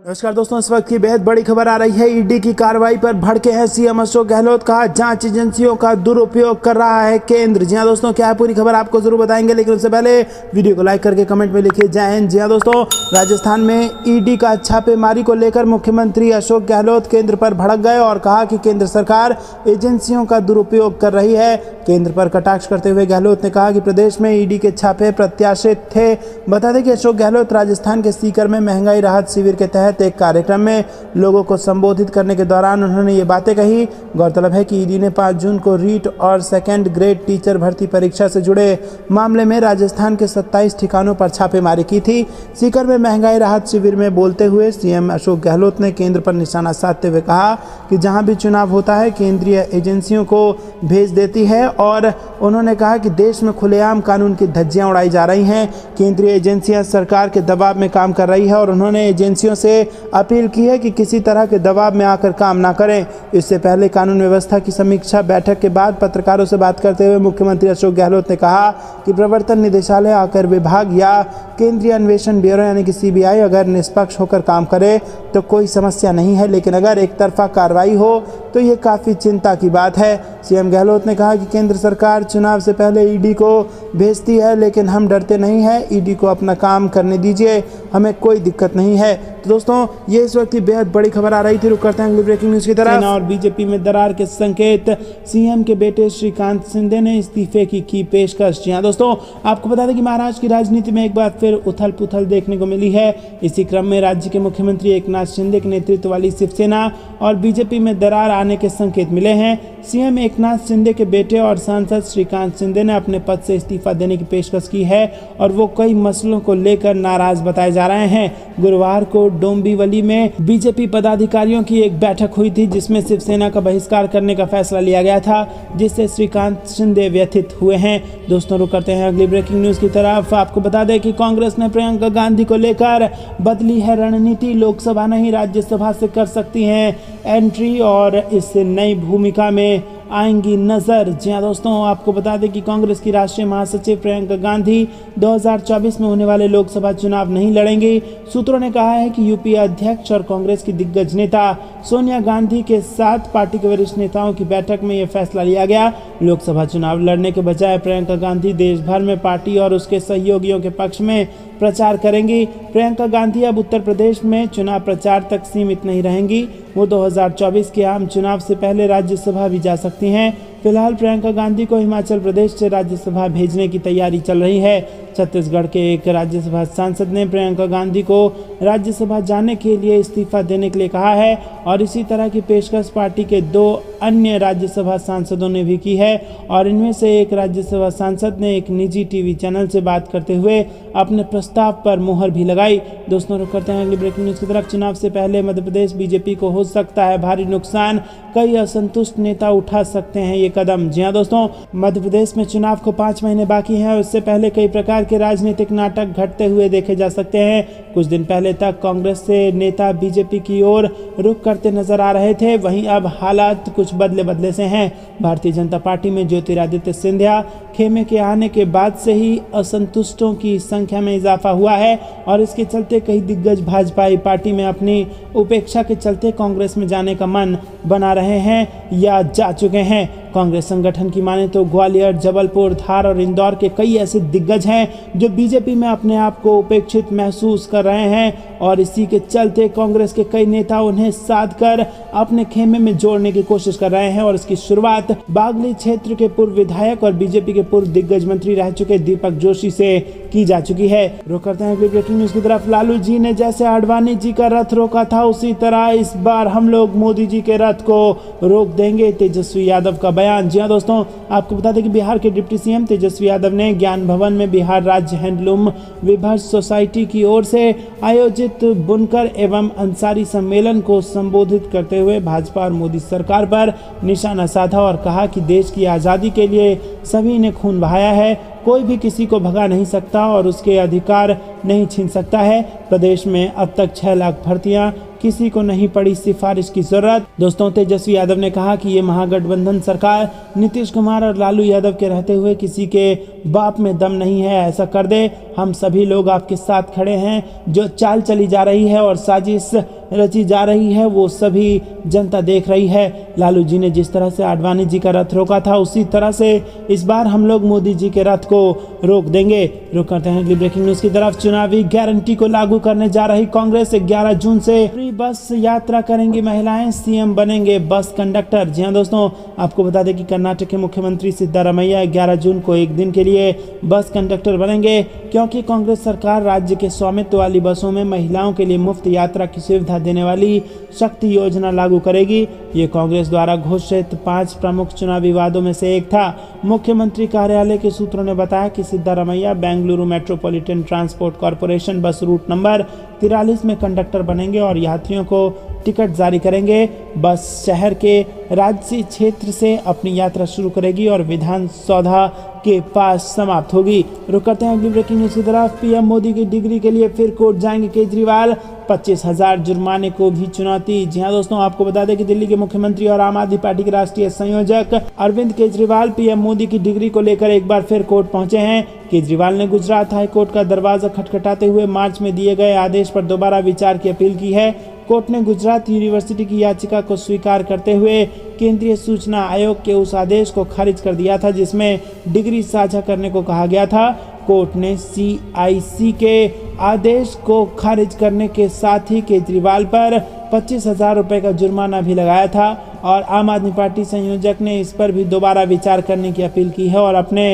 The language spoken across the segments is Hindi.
नमस्कार दोस्तों, इस वक्त की बेहद बड़ी खबर आ रही है। ईडी की कार्रवाई पर भड़के हैं सीएम अशोक गहलोत। कहा जांच एजेंसियों का दुरुपयोग कर रहा है केंद्र। जी हां दोस्तों, क्या है पूरी खबर आपको जरूर बताएंगे, लेकिन उससे पहले वीडियो को लाइक करके कमेंट में लिखिए जय हिंद। जी हां दोस्तों, राजस्थान में ईडी का छापेमारी को लेकर मुख्यमंत्री अशोक गहलोत केंद्र पर भड़क गए और कहा कि केंद्र सरकार एजेंसियों का दुरुपयोग कर रही है। केंद्र पर कटाक्ष करते हुए गहलोत ने कहा कि प्रदेश में ईडी के छापे प्रत्याशित थे। बता दें कि अशोक गहलोत राजस्थान के सीकर में महंगाई राहत शिविर के तहत एक कार्यक्रम में लोगों को संबोधित करने के दौरान उन्होंने ये बातें कही। गौरतलब है कि ईडी ने 5 जून को रीट और सेकंड ग्रेड टीचर भर्ती परीक्षा से जुड़े मामले में राजस्थान के 27 ठिकानों पर छापेमारी की थी। सीकर में महंगाई राहत शिविर में बोलते हुए सीएम अशोक गहलोत ने केंद्र पर निशाना साधते हुए कहा कि जहां भी चुनाव होता है केंद्रीय एजेंसियों को भेज देती है, और उन्होंने कहा कि देश में खुलेआम कानून की धज्जियां उड़ाई जा रही हैं। केंद्रीय एजेंसियां सरकार के दबाव में काम कर रही है और उन्होंने एजेंसियों से अपील की है कि किसी तरह के दबाव में आकर काम ना करें। इससे पहले कानून व्यवस्था की समीक्षा बैठक के बाद पत्रकारों से बात करते हुए मुख्यमंत्री अशोक गहलोत ने कहा कि प्रवर्तन निदेशालय, आयकर विभाग या केंद्रीय अन्वेषण ब्यूरो यानी कि सीबीआई अगर निष्पक्ष होकर काम करे तो कोई समस्या नहीं है, लेकिन अगर एक तरफा कार्रवाई हो तो ये काफ़ी चिंता की बात है। सीएम गहलोत ने कहा कि केंद्र सरकार चुनाव से पहले ईडी को भेजती है, लेकिन हम डरते नहीं हैं। ईडी को अपना काम करने दीजिए, हमें कोई दिक्कत नहीं है। तो दोस्तों, ये इस वक्त की बेहद बड़ी खबर आ रही थी। रुक करते हैं अगली ब्रेकिंग न्यूज़ की तरफ। और बीजेपी में दरार के संकेत, सीएम के बेटे श्रीकांत शिंदे ने इस्तीफे की पेशकश। जी हाँ दोस्तों, आपको बता दें कि महाराष्ट्र की राजनीति में एक बार फिर उथल पुथल देखने को मिली है। इसी क्रम में राज्य के मुख्यमंत्री एकनाथ शिंदे के नेतृत्व वाली शिवसेना और बीजेपी में दरार आने के संकेत मिले हैं। सीएम एकनाथ शिंदे के बेटे और सांसद श्रीकांत शिंदे ने अपने पद से इस्तीफा देने की पेशकश की है और वो कई मसलों को लेकर नाराज बताए जा रहे हैं। गुरुवार को डोंबिवली में बीजेपी पदाधिकारियों की एक बैठक हुई थी जिसमें शिवसेना का बहिष्कार करने का फैसला लिया गया था, जिससे श्रीकांत शिंदे व्यथित हुए हैं। दोस्तों, रुक करते हैं अगली ब्रेकिंग न्यूज़ की तरफ। आपको बता दें कि कांग्रेस ने प्रियंका गांधी को लेकर बदली है रणनीति। लोकसभा नहीं राज्यसभा से कर सकती हैं एंट्री और इस नई भूमिका में आएंगी नजर। जी हाँ दोस्तों, आपको बता दें कि कांग्रेस की राष्ट्रीय महासचिव प्रियंका गांधी 2024 में होने वाले लोकसभा चुनाव नहीं लड़ेंगी। सूत्रों ने कहा है कि यूपीए अध्यक्ष और कांग्रेस की दिग्गज नेता सोनिया गांधी के साथ पार्टी के वरिष्ठ नेताओं की बैठक में यह फैसला लिया गया। लोकसभा चुनाव लड़ने के बजाय प्रियंका गांधी देश भर में पार्टी और उसके सहयोगियों के पक्ष में प्रचार करेंगी। प्रियंका गांधी अब उत्तर प्रदेश में चुनाव प्रचार तक सीमित नहीं रहेंगी। वो 2024 के आम चुनाव से पहले राज्यसभा भी जा सकती हैं। फिलहाल प्रियंका गांधी को हिमाचल प्रदेश से राज्यसभा भेजने की तैयारी चल रही है। छत्तीसगढ़ के एक राज्यसभा सांसद ने प्रियंका गांधी को राज्यसभा जाने के लिए इस्तीफा देने के लिए कहा है और इसी तरह की पेशकश पार्टी के 2 अन्य राज्यसभा सांसदों ने भी की है और इनमें से एक राज्यसभा सांसद ने एक निजी टीवी चैनल से बात करते हुए अपने प्रस्ताव पर मुहर भी लगाई। दोस्तों, रुक करते हैं अगली ब्रेकिंग न्यूज़ की तरफ। चुनाव से पहले मध्य प्रदेश बीजेपी को हो सकता है भारी नुकसान, कई असंतुष्ट नेता उठा सकते हैं ये कदम। जी हाँ दोस्तों, मध्य प्रदेश में चुनाव को 5 महीने बाकी हैं और इससे पहले कई प्रकार के राजनीतिक नाटक घटते हुए देखे जा सकते हैं। कुछ दिन पहले तक कांग्रेस से नेता बीजेपी की ओर रुख करते नजर आ रहे थे, वहीं अब हालात कुछ बदले से हैं। भारतीय जनता पार्टी में ज्योतिरादित्य सिंधिया खेमे के आने के बाद से ही असंतुष्टों की संख्या में इजाफा हुआ है और इसके चलते कई दिग्गज भाजपाई पार्टी में अपनी उपेक्षा के चलते कांग्रेस में जाने का मन बना रहे हैं या जा चुके हैं। कांग्रेस संगठन की माने तो ग्वालियर, जबलपुर, धार और इंदौर के कई ऐसे दिग्गज हैं जो बीजेपी में अपने आप को उपेक्षित महसूस कर रहे हैं और इसी के चलते कांग्रेस के कई नेता उन्हें साध कर अपने खेमे में जोड़ने की कोशिश कर रहे हैं और इसकी शुरुआत बागली क्षेत्र के पूर्व विधायक और बीजेपी के पूर्व दिग्गज मंत्री रह चुके दीपक जोशी से की जा चुकी है। रुक करते हैं अगली ब्रेकिंग न्यूज़ की तरफ। लालू जी ने जैसे आडवाणी जी का रथ रोका था उसी तरह इस बार हम लोग मोदी जी के रथ को रोक देंगे, तेजस्वी यादव का बयान। जी हाँ दोस्तों, आपको बता दें कि बिहार के डिप्टी सीएम तेजस्वी यादव ने ज्ञान भवन में बिहार राज्य हैंडलूम विभर्स सोसाइटी की ओर से आयोजित बुनकर एवं अंसारी सम्मेलन को संबोधित करते हुए भाजपा और मोदी सरकार पर निशाना साधा और कहा कि देश की आज़ादी के लिए सभी ने खून बहाया है, कोई भी किसी को भगा नहीं सकता और उसके अधिकार नहीं छीन सकता है। प्रदेश में अब तक 6 लाख भर्तियां, किसी को नहीं पड़ी सिफारिश की जरूरत। दोस्तों, तेजस्वी यादव ने कहा कि ये महागठबंधन सरकार नीतीश कुमार और लालू यादव के रहते हुए किसी के बाप में दम नहीं है, ऐसा कर दे। हम सभी लोग आपके साथ खड़े हैं। जो चाल चली जा रही है और साजिश रची जा रही है वो सभी जनता देख रही है। लालू जी ने जिस तरह से आडवाणी जी का रथ रोका था, उसी तरह से इस बार हम लोग मोदी जी के रथ को रोक देंगे। रुक करते हैं अगली ब्रेकिंग न्यूज की तरफ। चुनावी गारंटी को लागू करने जा रही कांग्रेस 11 जून से फ्री बस यात्रा करेंगी महिलाएं, सीएम बनेंगे बस कंडक्टर। जी हाँ दोस्तों, आपको बता दें कि कर्नाटक के मुख्यमंत्री सिद्धारमैया 11 जून को एक दिन के लिए बस कंडक्टर बनेंगे, क्योंकि कांग्रेस सरकार राज्य के स्वामित्व वाली बसों में महिलाओं के लिए मुफ्त यात्रा की सुविधा देने वाली शक्ति योजना लागू करेगी। ये कांग्रेस द्वारा घोषित 5 प्रमुख चुनावी वादों में से एक था। मुख्यमंत्री कार्यालय के सूत्रों ने बताया कि Siddaramaiah Bengaluru metropolitan transport corporation bus route number 43 में कंडक्टर बनेंगे और यात्रियों को टिकट जारी करेंगे। बस शहर के राजसी क्षेत्र से अपनी यात्रा शुरू करेगी और विधान सौधा के पास समाप्त होगी। रुक करते हैं अगली ब्रेकिंग न्यूज की तरफ। पीएम मोदी की डिग्री के लिए फिर कोर्ट जाएंगे केजरीवाल, 25,000 जुर्माने को भी चुनौती। जी हाँ दोस्तों, आपको बता दें कि दिल्ली के मुख्यमंत्री और आम आदमी पार्टी के राष्ट्रीय संयोजक अरविंद केजरीवाल पीएम मोदी की डिग्री को लेकर एक बार फिर कोर्ट पहुंचे हैं। केजरीवाल ने गुजरात हाईकोर्ट का दरवाजा खटखटाते हुए मार्च में दिए गए आदेश पर दोबारा विचार की अपील की है। कोर्ट ने गुजरात यूनिवर्सिटी की याचिका को स्वीकार करते हुए केंद्रीय सूचना आयोग के उस आदेश को खारिज कर दिया था जिसमें डिग्री साझा करने को कहा गया था। कोर्ट ने CIC के आदेश को खारिज करने के साथ ही केजरीवाल पर 25,000 रुपये का जुर्माना भी लगाया था और आम आदमी पार्टी संयोजक ने इस पर भी दोबारा विचार करने की अपील की है और अपने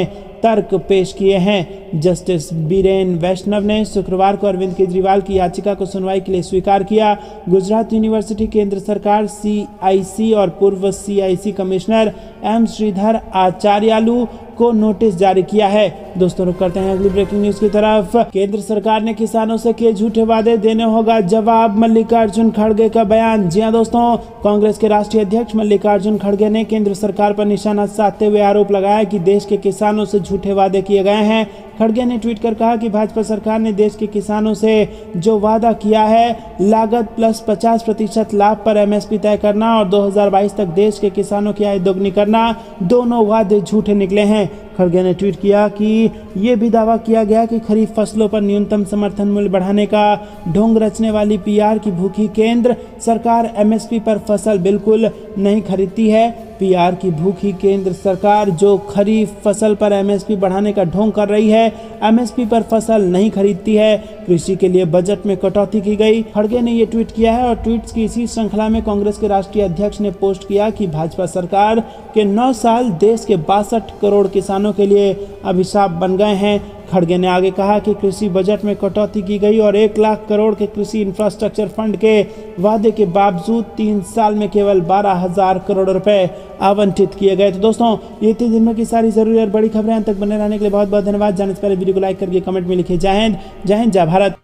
तर्क पेश किए हैं। जस्टिस बीरेन वैष्णव ने शुक्रवार को अरविंद केजरीवाल की याचिका को सुनवाई के लिए स्वीकार किया। गुजरात यूनिवर्सिटी, केंद्र सरकार, CIC और पूर्व CIC कमिश्नर M श्रीधर आचार्यालू को नोटिस जारी किया है। दोस्तों, रुक करते हैं अगली ब्रेकिंग न्यूज की तरफ। केंद्र सरकार ने किसानों से किए झूठे वादे, देने होगा जवाब, मल्लिकार्जुन खड़गे का बयान। जी हां दोस्तों, कांग्रेस के राष्ट्रीय अध्यक्ष मल्लिकार्जुन खड़गे ने केंद्र सरकार पर निशाना साधते हुए आरोप लगाया कि देश के किसानों से झूठे वादे किए गए हैं। खड़गे ने ट्वीट कर कहा कि भाजपा सरकार ने देश के किसानों से जो वादा किया है, लागत प्लस 50% लाभ पर MSP तय करना और 2022 तक देश के किसानों की आय दोगुनी करना, दोनों वादे झूठे निकले हैं। खड़गे ने ट्वीट किया कि ये भी दावा किया गया कि खरीफ फसलों पर न्यूनतम समर्थन मूल्य बढ़ाने का ढोंग रचने वाली PR की भूखी केंद्र सरकार MSP पर फसल बिल्कुल नहीं खरीदती है। PR की भूखी केंद्र सरकार जो खरीफ फसल पर MSP बढ़ाने का ढोंग कर रही है, MSP पर फसल नहीं खरीदती है। कृषि के लिए बजट में कटौती की गई। खड़गे ने ये ट्वीट किया है और ट्वीट्स की इसी श्रृंखला में कांग्रेस के राष्ट्रीय अध्यक्ष ने पोस्ट किया कि भाजपा सरकार के 9 साल देश के 62 करोड़ किसानों के लिए अभिशाप बन गए हैं। खड़गे ने आगे कहा कि कृषि बजट में कटौती की गई और 1 लाख करोड़ के कृषि इंफ्रास्ट्रक्चर फंड के वादे के बावजूद 3 साल में केवल 12,000 करोड़ रुपए आवंटित किए गए। तो दोस्तों, ये थी दिन भर की सारी जरूरी और बड़ी खबरें। अंत तक बने रहने के लिए बहुत बहुत धन्यवाद। जाने से पहले वीडियो को लाइक करके कमेंट में लिखिए जय हिंद, जय भारत।